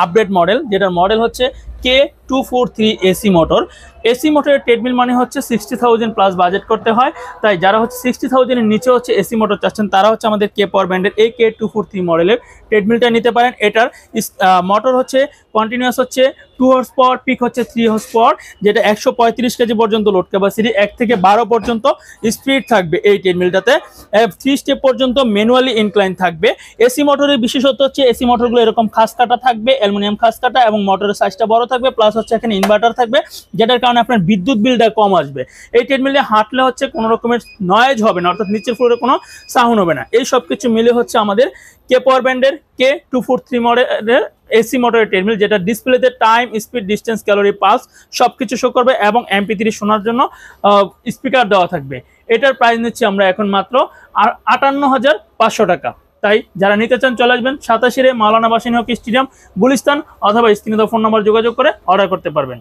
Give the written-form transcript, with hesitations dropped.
Update model, যেটার model হচ্ছে K243 AC motor. AC মোটরের ট্রেডমিল মানে হচ্ছে 60,000 প্লাস বাজেট করতে হয়, তাই যারা হচ্ছে 60,000 এর নিচে হচ্ছে এসি মোটর চাচ্ছেন তারা হচ্ছে আমাদের কে পাওয়ার ব্র্যান্ডের এই K243 মডেলের ট্রেডমিলটা নিতে পারেন। এটার মোটর হচ্ছে কন্টিনিউয়াস হচ্ছে 2 হর্স পাওয়ার, পিক হচ্ছে 3 হর্স পাওয়ার, যেটা 135 কেজি পর্যন্ত লোড ক্যাপাসিটি, 1 থেকে 12 পর্যন্ত স্পিড থাকবে এই ট্রেডমিলটাতে, 3 স্টেপ পর্যন্ত ম্যানুয়ালি ইনক্লাইন থাকবে। এসি মোটরের বিশেষত্ব হচ্ছে এসি মোটরগুলো এরকম খাস কাটা থাকবে, অ্যালুমিনিয়াম খাস কাটা, এবং মোটরের সাইজটা বড় থাকবে, প্লাস হচ্ছে এখানে ইনভার্টার থাকবে, যেটার কারণে আপনার বিদ্যুৎ বিলটা কম আসবে। এই ট্রেডমিলে হাঁটলে হচ্ছে কোনো রকমের নয়েজ হবে না, অর্থাৎ নিচের ফ্লোরে কোনো সাউন্ড হবে না। এই সব কিছু মিলে হচ্ছে আমাদের কে পাওয়ার ব্র্যান্ডের K243 মডেলের এসি মোটরের ট্রেডমিল, যেটা ডিসপ্লেতে time, speed, distance, calorie, pulse সবকিছু শো করবে, এবং MP3 শোনার জন্য স্পিকার দেওয়া থাকবে। এটার প্রাইস নিচ্ছি আমরা এখন মাত্র 58,500 টাকা। তাই যারা নিতে চান চলে আসবেন 87 মাওলানা ভাসানী হকি স্টেডিয়াম, গুলিস্তান, অথবা স্ক্রিনে দেওয়া ফোন নাম্বার যোগাযোগ করে অর্ডার করতে পারবেন।